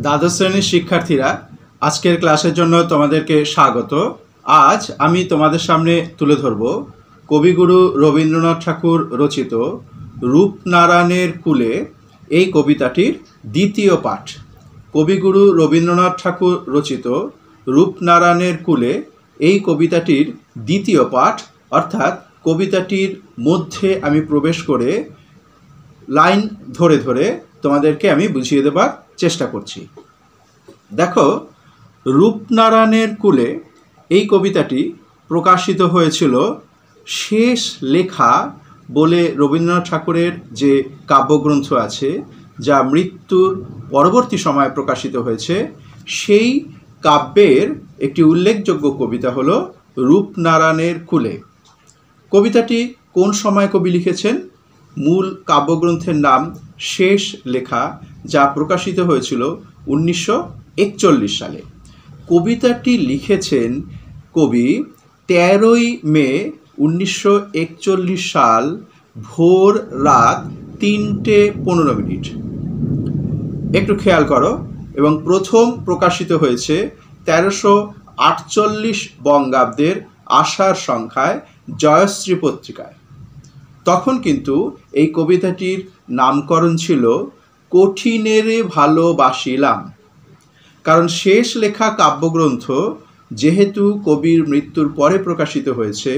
দ্বাদশ শ্রেণীর শিক্ষার্থীরা, আজকের ক্লাসের জন্য তোমাদেরকে স্বাগত। আজ আমি তোমাদের সামনে তুলে ধরব কবিগুরু রবীন্দ্রনাথ ঠাকুর রচিত রূপনারায়ণের কূলে এই কবিতাটির দ্বিতীয় পাঠ। কবিগুরু রবীন্দ্রনাথ ঠাকুর রচিত রূপনারায়ণের কূলে এই কবিতাটির দ্বিতীয় পাঠ, অর্থাৎ কবিতাটির মধ্যে আমি প্রবেশ করে লাইন ধরে ধরে তোমাদেরকে আমি বুঝিয়ে দেবার চেষ্টা করছি। দেখো, রূপনারায়ণের কূলে এই কবিতাটি প্রকাশিত হয়েছিল শেষ লেখা বলে রবীন্দ্রনাথ ঠাকুরের যে কাব্যগ্রন্থ আছে, যা মৃত্যুর পরবর্তী সময়ে প্রকাশিত হয়েছে, সেই কাব্যের একটি উল্লেখযোগ্য কবিতা হলো রূপনারায়ণের কূলে। কবিতাটি কোন সময় কবি লিখেছেন? মূল কাব্যগ্রন্থের নাম শেষ লেখা, যা প্রকাশিত হয়েছিল 1941 সালে। কবিতাটি লিখেছেন কবি 13ই মে 1941 সাল ভোর রাত 3:15। একটু খেয়াল করো। এবং প্রথম প্রকাশিত হয়েছে 1348 বঙ্গাব্দের আষাঢ় সংখ্যায় জয়শ্রী পত্রিকায়। তখন কিন্তু এই কবিতাটির নামকরণ ছিল কঠিনেরে ভালোবাসিলাম। কারণ শেষ লেখা কাব্যগ্রন্থ যেহেতু কবির মৃত্যুর পরে প্রকাশিত হয়েছে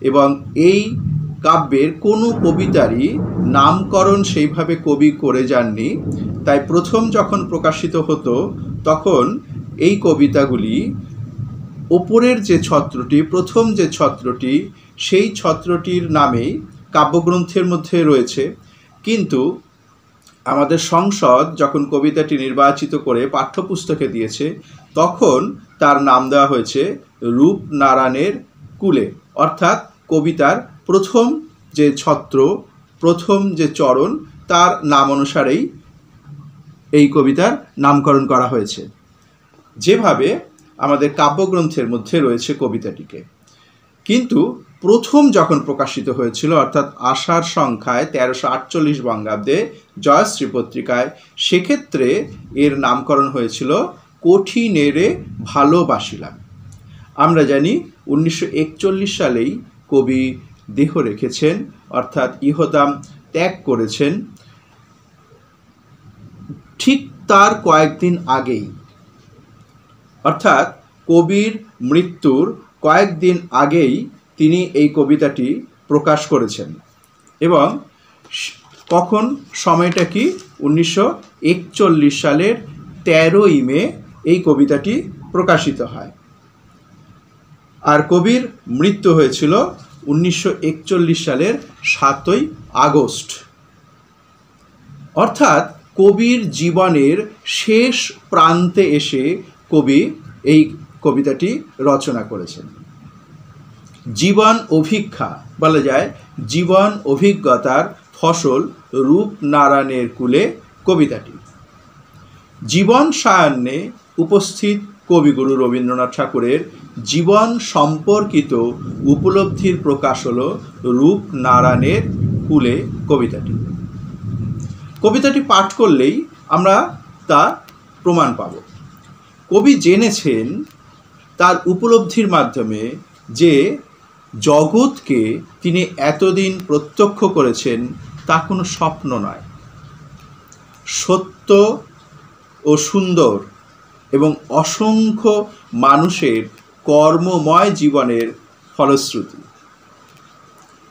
এবং এই কাব্যের কোনো কবিতারই নামকরণ সেইভাবে কবি করে যাননি, তাই প্রথম যখন প্রকাশিত হতো তখন এই কবিতাগুলি ওপরের যে ছত্রটি, প্রথম যে ছত্রটি, সেই ছত্রটির নামেই কাব্যগ্রন্থের মধ্যে রয়েছে। কিন্তু আমাদের সংসদ যখন কবিতাটি নির্বাচিত করে পাঠ্যপুস্তকে দিয়েছে, তখন তার নাম দেওয়া হয়েছে রূপনারায়ণের কূলে। অর্থাৎ কবিতার প্রথম যে ছত্র, প্রথম যে চরণ, তার নাম অনুসারেই এই কবিতার নামকরণ করা হয়েছে, যেভাবে আমাদের কাব্যগ্রন্থের মধ্যে রয়েছে কবিতাটিকে। কিন্তু প্রথম যখন প্রকাশিত হয়েছিল, অর্থাৎ আষাঢ় সংখ্যায় 1348 বঙ্গাব্দে জয়শ্রী পত্রিকায়, সেক্ষেত্রে এর নামকরণ হয়েছিল কঠিনেরে ভালোবাসিলাম। আমরা জানি 1941 সালেই কবি দেহ রেখেছেন, অর্থাৎ ইহধাম ত্যাগ করেছেন। ঠিক তার কয়েকদিন আগেই, অর্থাৎ কবির মৃত্যুর কয়েকদিন আগেই তিনি এই কবিতাটি প্রকাশ করেছেন। এবং কখন, সময়টা কি? 1941 সালের 13ই মে এই কবিতাটি প্রকাশিত হয়। আর কবির মৃত্যু হয়েছিল 1941 সালের 7ই আগস্ট। অর্থাৎ কবির জীবনের শেষ প্রান্তে এসে কবি এই কবিতাটি রচনা করেছেন। জীবন অভিজ্ঞা বলা যায়, জীবন অভিজ্ঞতার ফসল রূপনারায়ণের কূলে কবিতাটি। জীবন সায়ান্নে উপস্থিত কবিগুরু রবীন্দ্রনাথ ঠাকুরের জীবন সম্পর্কিত উপলব্ধির প্রকাশ হল রূপনারায়ণের কূলে কবিতাটি। কবিতাটি পাঠ করলেই আমরা তা প্রমাণ পাব। কবি জেনেছেন তার উপলব্ধির মাধ্যমে যে জগৎকে তিনি এতদিন প্রত্যক্ষ করেছেন তা কোনো স্বপ্ন নয়, সত্য ও সুন্দর এবং অসংখ্য মানুষের কর্মময় জীবনের ফলশ্রুতি।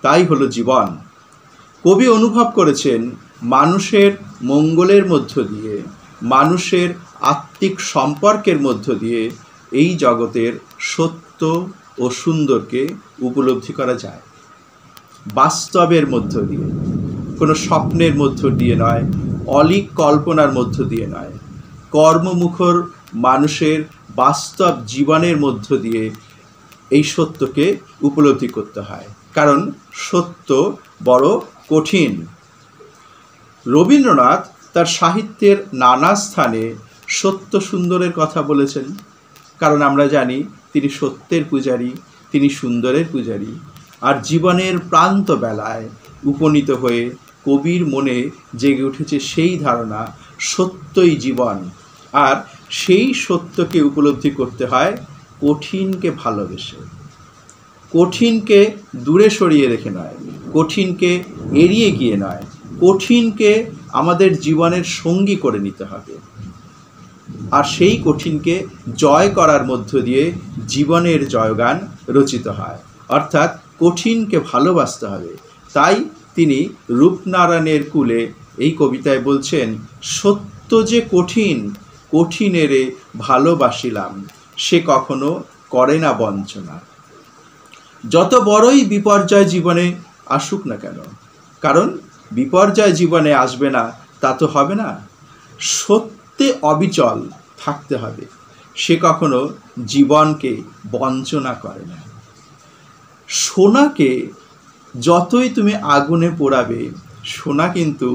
তাই হলো জীবন। কবি অনুভব করেছেন মানুষের মঙ্গলের মধ্য দিয়ে, মানুষের আত্মিক সম্পর্কের মধ্য দিয়ে এই জগতের সত্য ও সুন্দরকে উপলব্ধি করা যায়। বাস্তবের মধ্য দিয়ে, কোনো স্বপ্নের মধ্য দিয়ে নয়, অলীক কল্পনার মধ্য দিয়ে নয়, কর্মমুখর মানুষের বাস্তব জীবনের মধ্য দিয়ে এই সত্যকে উপলব্ধি করতে হয়। কারণ সত্য বড় কঠিন। রবীন্দ্রনাথ তার সাহিত্যের নানা স্থানে সত্য সুন্দরের কথা বলেছেন। কারণ আমরা জানি তিনি সত্যের পূজারী, তিনি সুন্দরের পূজারী। আর জীবনের প্রান্ত বেলায় উপনীত হয়ে কবির মনে জেগে উঠেছে সেই ধারণা, সত্যই জীবন, আর সেই সত্যকে উপলব্ধি করতে হয় কঠিনকে ভালোবেসে, কঠিনকে দূরে সরিয়ে রেখে নয়, কঠিনকে এড়িয়ে গিয়ে নয়, কঠিনকে আমাদের জীবনের সঙ্গী করে নিতে হবে। আর সেই কঠিনকে জয় করার মধ্য দিয়ে জীবনের জয়গান রচিত হয়, অর্থাৎ কঠিনকে ভালোবাসতে হবে। তাই তিনি রূপনারায়ণের কুলে এই কবিতায় বলছেন, সত্য যে কঠিন, কঠিনেরে ভালোবাসিলাম, সে কখনো করে না বঞ্চনা। যত বড়ই বিপর্যয় জীবনে আসুক না কেন, কারণ বিপর্যয় জীবনে আসবে না তা তো হবে না, সত্যে অবিচল থাকতে হবে, সে কখনো জীবনকে বঞ্চনা করে না। সোনাকে যতই তুমি আগুনে পোড়াবে, সোনা কিন্তু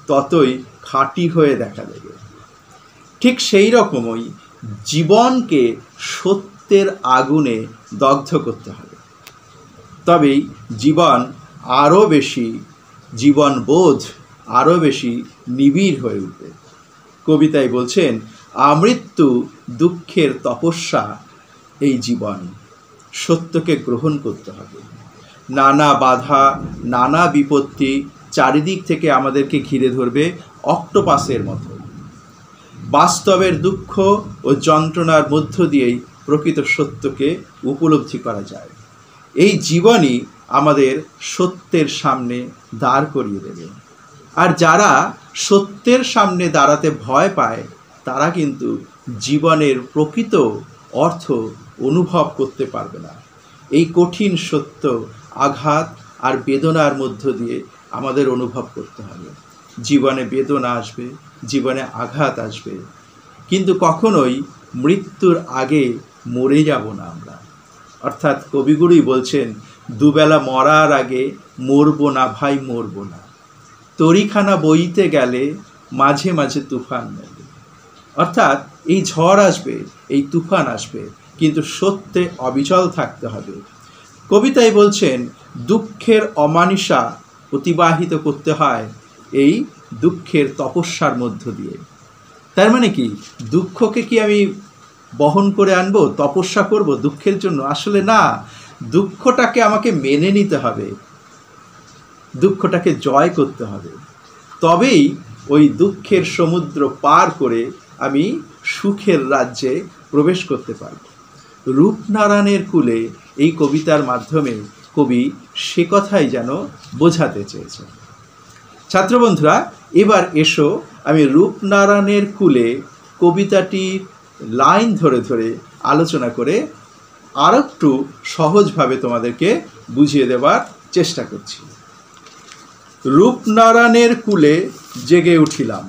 ততই খাঁটি হয়ে দেখা দেবে। ঠিক সেই রকমই জীবনকে সত্যের আগুনে দগ্ধ করতে হবে, তবেই জীবন আরও বেশি, জীবনবোধ আরও বেশি নিবিড় হয়ে উঠবে। কবিতায় বলছেন, আমৃত্যু দুঃখের তপস্যা এই জীবন, সত্যকে গ্রহণ করতে হবে। নানা বাধা, নানা বিপত্তি চারিদিক থেকে আমাদেরকে ঘিরে ধরবে অক্টোপাসের মতো। বাস্তবের দুঃখ ও যন্ত্রণার মধ্য দিয়েই প্রকৃত সত্যকে উপলব্ধি করা যায়। এই জীবনই আমাদের সত্যের সামনে দাঁড় করিয়ে দেবে। আর যারা সত্যের সামনে দাঁড়াতে ভয় পায়, তারা কিন্তু জীবনের প্রকৃত অর্থ অনুভব করতে পারবে না। এই কঠিন সত্য আঘাত আর বেদনার মধ্য দিয়ে আমাদের অনুভব করতে হবে। জীবনে বেদনা আসবে, জীবনে আঘাত আসবে, কিন্তু কখনোই মৃত্যুর আগে মরে যাব না আমরা। অর্থাৎ কবিগুরুই বলছেন, দুবেলা মরার আগে মরবো না ভাই, মরবো না। তরিখানা বইতে গেলে মাঝে মাঝে তুফান মেলে। অর্থাৎ এই ঝড় আসবে, এই তুফান আসবে, কিন্তু সত্যে অবিচল থাকতে হবে। কবিতায় বলছেন, দুঃখের অমানিসা অতিবাহিত করতে হয় এই দুঃখের তপস্যার মধ্য দিয়ে। তার মানে কি, দুঃখকে কি আমি বহন করে আনবো, তপস্যা করব দুঃখের জন্য? আসলে না, দুঃখটাকে আমাকে মেনে নিতে হবে, দুঃখটাকে জয় করতে হবে। তবেই ওই দুঃখের সমুদ্র পার করে আমি সুখের রাজ্যে প্রবেশ করতে পারব। রূপনারায়ণের কুলে এই কবিতার মাধ্যমে কবি সে কথাই যেন বোঝাতে চেয়েছেন। ছাত্রবন্ধুরা, এবার এসো আমি রূপনারায়ণের কুলে কবিতাটি লাইন ধরে ধরে আলোচনা করে আর একটু সহজভাবে তোমাদেরকে বুঝিয়ে দেবার চেষ্টা করছি। রূপনারায়ণের কুলে জেগে উঠিলাম,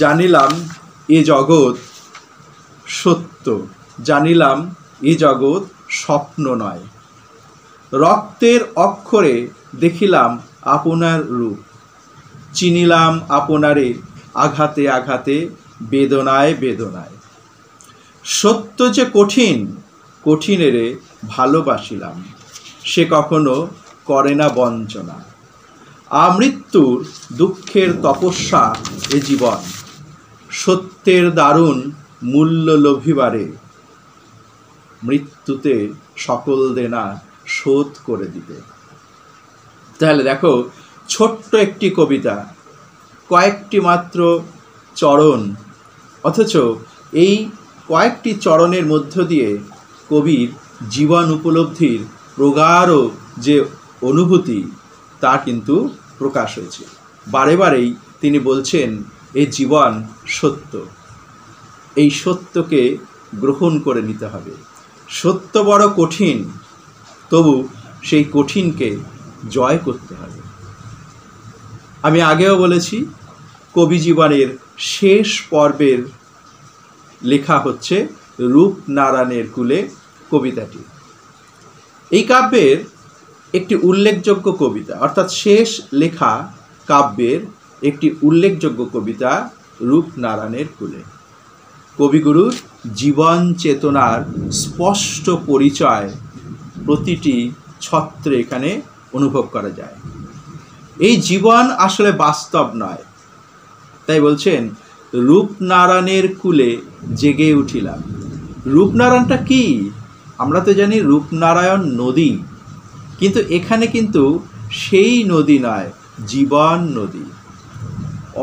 জানিলাম এ জগৎ সত্য, জানিলাম এ জগৎ স্বপ্ন নয়। রক্তের অক্ষরে দেখিলাম আপনার রূপ, চিনিলাম আপনারে আঘাতে আঘাতে, বেদনায় বেদনায়। সত্য যে কঠিন, কঠিনেরে ভালোবাসিলাম, সে কখনো করে না বঞ্চনা। আমৃত্যুর দুঃখের তপস্যা এ জীবন, সত্যের দারুণ মূল্য লভিবারে, মৃত্যুতে সকল দেনা শোধ করে দিতে। তাহলে দেখো, ছোট্ট একটি কবিতা, কয়েকটি মাত্র চরণ, অথচ এই কয়েকটি চরণের মধ্য দিয়ে কবির জীবন উপলব্ধির প্রগাঢ় যে অনুভূতি, তা কিন্তু প্রকাশ হয়েছে। বারে বারেই তিনি বলছেন, এই জীবন সত্য, এই সত্যকে গ্রহণ করে নিতে হবে। সত্য বড় কঠিন, তবু সেই কঠিনকে জয় করতে হবে। আমি আগেও বলেছি, কবি জীবনের শেষ পর্বের লেখা হচ্ছে রূপনারায়ণের কুলে কবিতাটি। এই কাব্যের একটি উল্লেখযোগ্য কবিতা, অর্থাৎ শেষ লেখা কাব্যের একটি উল্লেখযোগ্য কবিতা রূপনারায়ণের কুলে। কবিগুরুর জীবন চেতনার স্পষ্ট পরিচয় প্রতিটি ছত্রে এখানে অনুভব করা যায়। এই জীবন আসলে বাস্তব নয়, তাই বলছেন রূপনারায়ণের কূলে জেগে উঠিলাম। রূপনারায়ণটা কি? আমরা তো জানি রূপনারায়ণ নদী, কিন্তু এখানে কিন্তু সেই নদী নয়, জীবন নদী।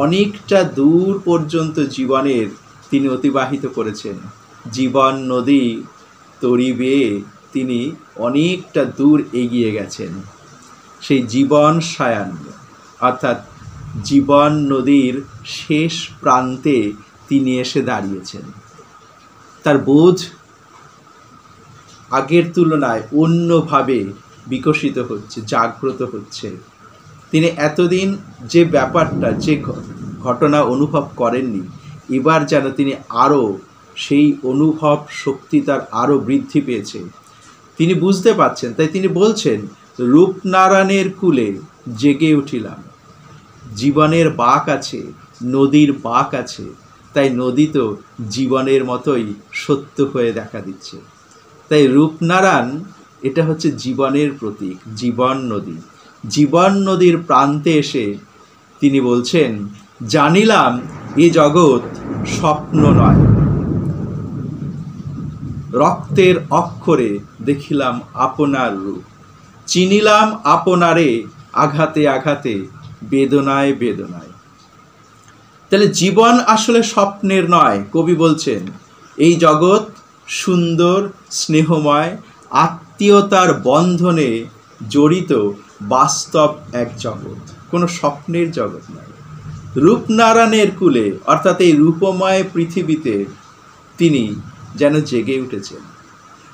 অনেকটা দূর পর্যন্ত জীবনের তিনি অতিবাহিত করেছেন। জীবন নদী তরি বেয়ে তিনি অনেকটা দূর এগিয়ে গেছেন। সেই জীবন সায়ান অর্থাৎ জীবন নদীর শেষ প্রান্তে তিনি এসে দাঁড়িয়েছেন। তার বোধ আগের তুলনায় অন্যভাবে বিকশিত হচ্ছে, জাগ্রত হচ্ছে। তিনি এতদিন যে ব্যাপারটা, যে ঘটনা অনুভব করেননি, এবার যেন তিনি আরও সেই অনুভব শক্তি তার আরও বৃদ্ধি পেয়েছে, তিনি বুঝতে পারছেন। তাই তিনি বলছেন, রূপনারায়ণের কূলে জেগে উঠিলাম। জীবনের বাঁক আছে, নদীর বাঁক আছে, তাই নদী তো জীবনের মতোই সত্য হয়ে দেখা দিচ্ছে। তাই রূপনারায়ণ এটা হচ্ছে জীবনের প্রতীক, জীবন নদী। জীবন নদীর প্রান্তে এসে তিনি বলছেন, জানিলাম এ জগৎ স্বপ্ন নয়, রক্তের অক্ষরে দেখিলাম আপনার রূপ, চিনিলাম আপনারে আঘাতে আঘাতে, বেদনায় বেদনায়। তাহলে জীবন আসলে স্বপ্নের নয়। কবি বলছেন এই জগৎ সুন্দর, স্নেহময়, আত্মীয়তার বন্ধনে জড়িত বাস্তব এক জগৎ, কোনো স্বপ্নের জগৎ নয়। রূপনারায়ণের কূলে অর্থাৎ এই রূপময় পৃথিবীতে তিনি যেন জেগে উঠেছেন,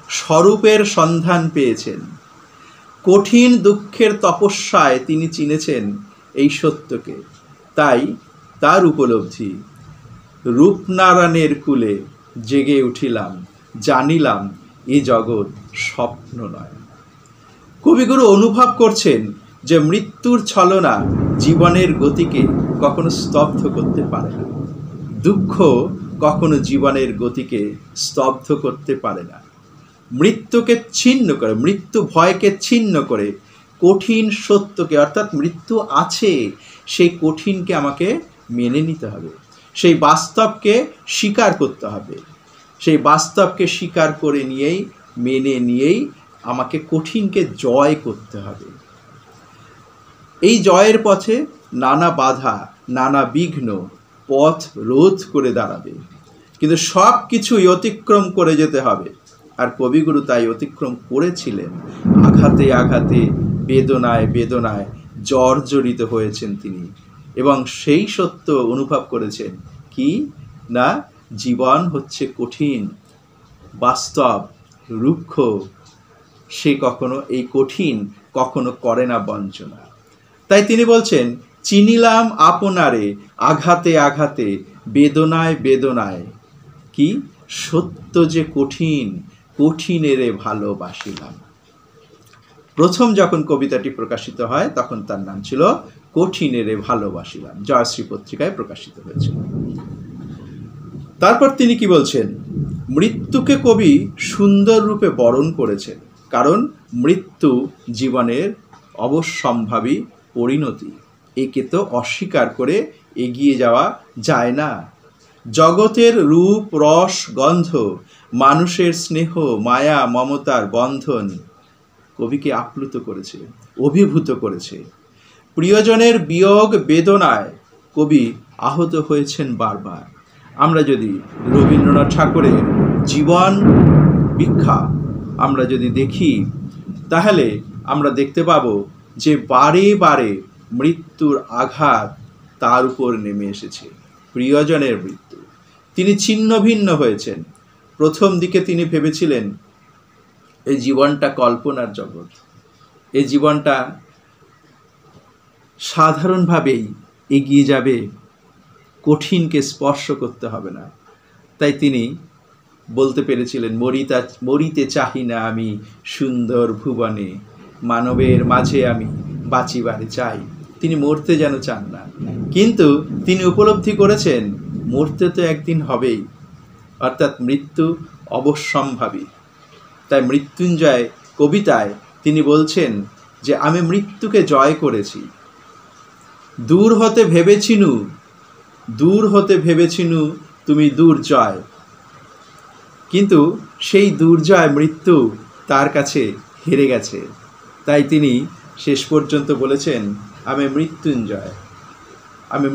স্বরূপের সন্ধান পেয়েছেন। কঠিন দুঃখের তপস্যায় তিনি চিনেছেন এই সত্যকে, তাই তার উপলব্ধি, রূপনারায়ণের কূলে জেগে উঠিলাম, জানিলাম এ জগৎ স্বপ্ন নয়। কবিগুরু অনুভব করছেন যে মৃত্যুর ছলনা জীবনের গতিকে কখনো স্তব্ধ করতে পারে না, দুঃখ কখনো জীবনের গতিকে স্তব্ধ করতে পারে না। মৃত্যুকে ছিন্ন করে, মৃত্যু ভয়কে ছিন্ন করে কঠিন সত্যকে, অর্থাৎ মৃত্যু আছে সেই কঠিনকে আমাকে মেনে নিতে হবে, সেই বাস্তবকে স্বীকার করতে হবে। সেই বাস্তবকে স্বীকার করে নিয়েই, মেনে নিয়েই আমাকে কঠিনকে জয় করতে হবে। এই জয়ের পথে নানা বাধা, নানা বিঘ্ন পথ রোধ করে দাঁড়াবে, কিন্তু সব কিছুই অতিক্রম করে যেতে হবে। আর কবিগুরু তাই অতিক্রম করেছিলেন। আঘাতে আঘাতে, বেদনায় বেদনায় জর্জরিত হয়েছেন তিনি, এবং সেই সত্য অনুভব করেছেন কি না, জীবন হচ্ছে কঠিন, বাস্তব, রুক্ষ। সে কখনো এই কঠিন কখনো করে না বঞ্চনা। তাই তিনি বলছেন, চিনিলাম আপনারে আঘাতে আঘাতে, বেদনায় বেদনায়। কি সত্য যে কঠিন, কঠিনেরে ভালোবাসিলাম। প্রথম যখন কবিতাটি প্রকাশিত হয় তখন তার নাম ছিল কঠিনেরে ভালোবাসিলাম, জয়শ্রী পত্রিকায় প্রকাশিত হয়েছিল। তারপর তিনি কি বলছেন, মৃত্যুকে কবি সুন্দর রূপে বরণ করেছেন, কারণ মৃত্যু জীবনের অবশ্যম্ভাবী পরিণতি, একে তো অস্বীকার করে এগিয়ে যাওয়া যায় না। জগতের রূপ রস গন্ধ, মানুষের স্নেহ মায়া মমতার বন্ধন কবিকে আপ্লুত করেছে, অভিভূত করেছে। প্রিয়জনের বিয়োগ বেদনায় কবি আহত হয়েছেন বারবার। আমরা যদি রবীন্দ্রনাথ ঠাকুরের জীবন ভিক্ষা আমরা যদি দেখি, তাহলে আমরা দেখতে পাব যে বারে বারে মৃত্যুর আঘাত তার উপর নেমে এসেছে, প্রিয়জনের মৃত্যু। তিনি ছিন্ন ভিন্ন হয়েছেন। প্রথম দিকে তিনি ভেবেছিলেন এই জীবনটা কল্পনার জগৎ, এই জীবনটা সাধারণভাবেই এগিয়ে যাবে, কঠিনকে স্পর্শ করতে হবে না। তাই তিনি বলতে পেরেছিলেন, মরিতে চাহি না আমি সুন্দর ভুবনে, মানবের মাঝে আমি বাঁচিবারে চাই। তিনি মরতে যেন চান না, কিন্তু তিনি উপলব্ধি করেছেন মরতে তো একদিন হবেই, অর্থাৎ মৃত্যু অবশ্যম্ভাবী। তাই মৃত্যুঞ্জয় কবিতায় তিনি বলছেন যে আমি মৃত্যুকে জয় করেছি, দূর হতে ভেবেছিনু দূর হতে ভেবেছিনু তুমি দুর্জয়, কিন্তু সেই দুর্জয় মৃত্যু তার কাছে হেরে গেছে। তাই তিনি শেষ পর্যন্ত বলেছেন, আমি মৃত্যুঞ্জয়, আমি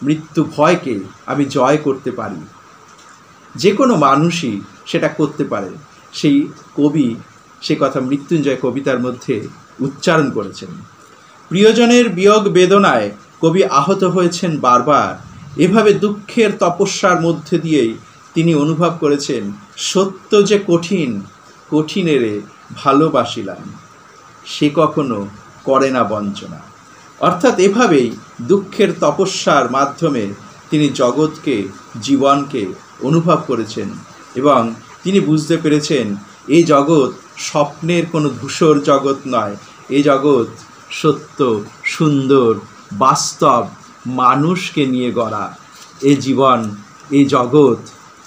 মৃত্যু ভয়কে আমি জয় করতে পারি। যে কোনো মানুষই সেটা করতে পারে। সেই কবি সে কথা মৃত্যুঞ্জয় কবিতার মধ্যে উচ্চারণ করেছেন। প্রিয়জনের বিয়োগ বেদনায় কবি আহত হয়েছেন বারবার। এভাবে দুঃখের তপস্যার মধ্যে দিয়েই তিনি অনুভব করেছেন, সত্য যে কঠিন, কঠিনেরে ভালোবাসিলাম, সে কখনো করে না বঞ্চনা। অর্থাৎ এভাবেই দুঃখের তপস্যার মাধ্যমে তিনি জগৎকে, জীবনকে অনুভব করেছেন এবং তিনি বুঝতে পেরেছেন এই জগৎ স্বপ্নের কোনো ধূসর জগৎ নয়। এই জগৎ সত্য, সুন্দর, বাস্তব মানুষকে নিয়ে গড়া। এই জীবন, এই জগৎ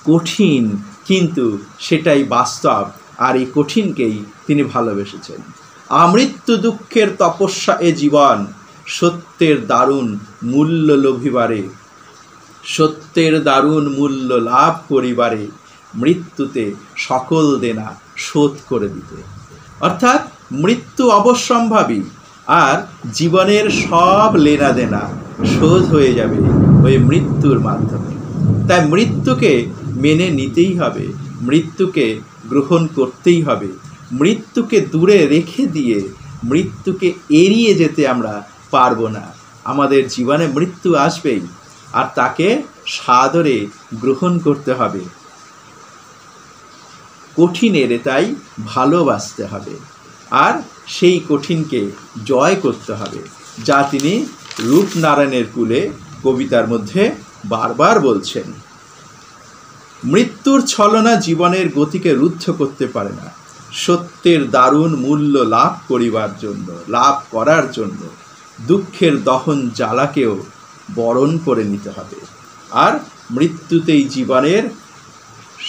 কঠিন, কিন্তু সেটাই বাস্তব, আর এই কঠিনকেই তিনি ভালোবেসেছেন। আমৃত্যু দুঃখের তপস্যা এ জীবন, সত্যের দারুণ মূল্য লোভিবারে, সত্যের দারুণ মূল্য লাভ করিবারে, মৃত্যুতে সকল দেনা শোধ করে দিতে। অর্থাৎ মৃত্যু অবশ্যম্ভাবী, আর জীবনের সব লেনা দেনা শোধ হয়ে যাবে ওই মৃত্যুর মাধ্যমে। তাই মৃত্যুকে মেনে নিতেই হবে, মৃত্যুকে গ্রহণ করতেই হবে। মৃত্যুকে দূরে রেখে দিয়ে মৃত্যুকে এড়িয়ে যেতে আমরা পারবো না। আমাদের জীবনে মৃত্যু আসবেই, আর তাকে সাদরে গ্রহণ করতে হবে। কঠিনের তাই ভালোবাসতে হবে, আর সেই কঠিনকে জয় করতে হবে, যা তিনি রূপনারায়ণের কুলে কবিতার মধ্যে বারবার বলছেন। মৃত্যুর ছলনা জীবনের গতিকে রুদ্ধ করতে পারে না। সত্যের দারুণ মূল্য লাভ করার জন্য দুঃখের দহন জ্বালাকেও বরণ করে নিতে হবে, আর মৃত্যুতেই জীবনের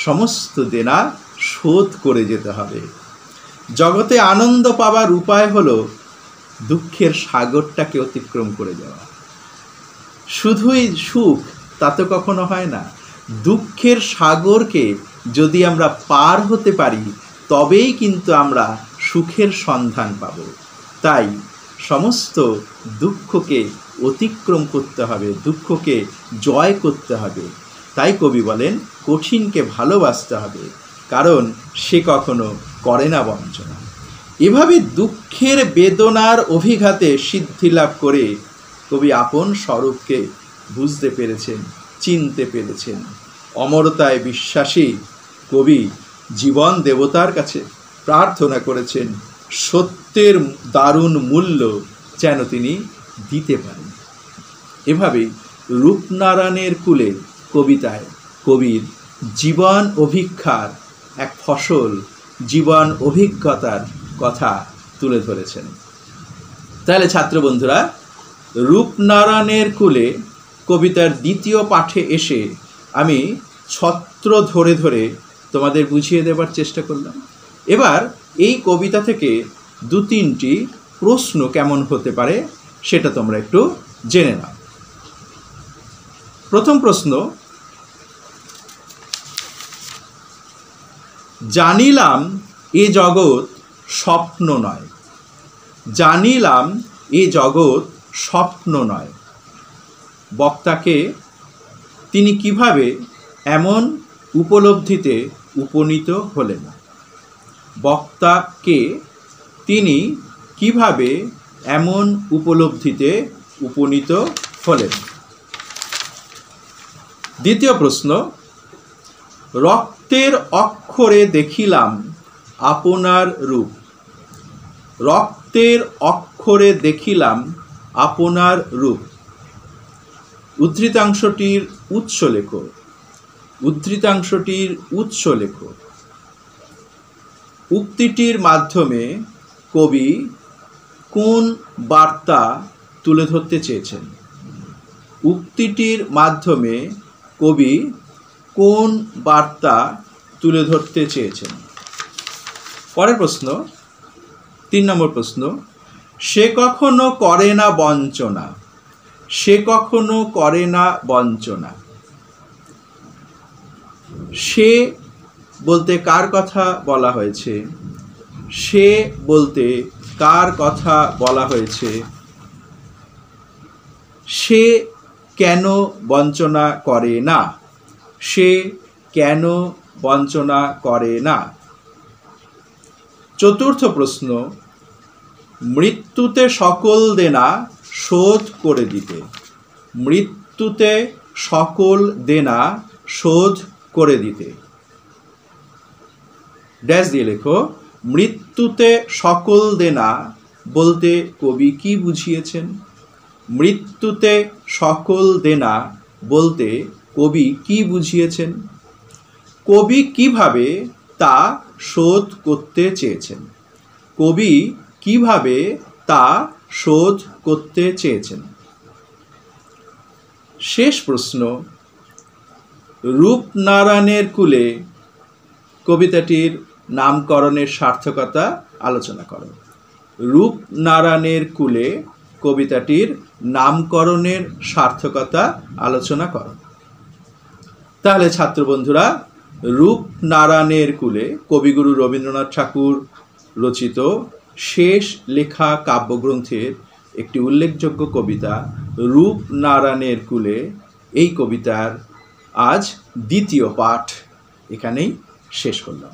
সমস্ত দেনা শোধ করে যেতে হবে। জগতে আনন্দ পাবার উপায় হলো দুঃখের সাগরটাকে অতিক্রম করে যাওয়া। শুধুই সুখ তা তো কখনো হয় না। দুঃখের সাগরকে যদি আমরা পার হতে পারি, তবেই কিন্তু আমরা সুখের সন্ধান পাব। তাই সমস্ত দুঃখকে অতিক্রম করতে হবে, দুঃখকে জয় করতে হবে। তাই কবি বলেন, কঠিনকে ভালোবাসতে হবে, কারণ সে কখনো করে না বঞ্চনা। এভাবে দুঃখের বেদনার অভিঘাতে সিদ্ধি লাভ করে কবি আপন স্বরূপকে বুঝতে পেরেছেন, চিনতে পেরেছেন। অমরতায় বিশ্বাসী কবি জীবন দেবতার কাছে প্রার্থনা করেছেন, সত্যের দারুণ মূল্য যেন তিনি দিতে পারেন। এভাবেই রূপনারায়ণের কুলে কবিতায় কবির জীবন অভিক্ষার এক ফসল, জীবন অভিজ্ঞতার কথা তুলে ধরেছেন। তাহলে ছাত্র বন্ধুরা, রূপনারায়ণের কুলে কবিতার দ্বিতীয় পাঠে এসে আমি ছত্র ধরে ধরে তোমাদের বুঝিয়ে দেবার চেষ্টা করলাম। এবার এই কবিতা থেকে 2-3টি প্রশ্ন কেমন হতে পারে সেটা তোমরা একটু জেনে নাও। প্রথম প্রশ্ন, জানিলাম এ জগৎ স্বপ্ন নয়। জানিলাম এ জগৎ স্বপ্ন নয়। বক্তাকে তিনি কিভাবে এমন উপলব্ধিতে উপনীত হলেন? বক্তাকে তিনি কিভাবে এমন উপলব্ধিতে উপনীত হলেন? দ্বিতীয় প্রশ্ন, রক্তের অক্ষরে দেখিলাম আপনার রূপ। রক্তের অক্ষরে দেখিলাম আপনার রূপ। উদ্ধৃতাংশটির উৎস লেখো। উদ্ধৃতাংশটির উৎস লেখো। উক্তিটির মাধ্যমে কবি কোন বার্তা তুলে ধরতে চেয়েছেন? উক্তিটির মাধ্যমে কবি কোন বার্তা তুলে ধরতে চেয়েছেন? পরের প্রশ্ন, 3 নম্বর প্রশ্ন, সে কখনো করে না বঞ্চনা। সে কখনো করে না বঞ্চনা। সে বলতে কার কথা বলা হয়েছে? সে বলতে কার কথা বলা হয়েছে? সে কেন বঞ্চনা করে না? সে কেন বঞ্চনা করে না? চতুর্থ প্রশ্ন, মৃত্যুতে সকল দেনা শোধ করে দিতে। মৃত্যুতে সকল দেনা শোধ করে দিতে। ড্যাশ দিয়ে লেখো, মৃত্যুতে সকল দেনা বলতে কবি কি বুঝিয়েছেন? মৃত্যুতে সকল দেনা বলতে কবি কি বুঝিয়েছেন? কবি কিভাবে তা শোধ করতে চেয়েছেন? কবি কিভাবে তা শোধ করতে চেয়েছেন? শেষ প্রশ্ন, রূপনারায়ণের কুলে কবিতাটির নামকরণের সার্থকতা আলোচনা করো। রূপনারায়ণের কুলে কবিতাটির নামকরণের সার্থকতা আলোচনা করো। তাহলে ছাত্র বন্ধুরা, রূপনারায়ণের কুলে কবিগুরু রবীন্দ্রনাথ ঠাকুর রচিত শেষ লেখা কাব্যগ্রন্থের একটি উল্লেখযোগ্য কবিতা রূপনারায়ণের কুলে, এই কবিতার আজ দ্বিতীয় পাঠ এখানেই শেষ করলাম।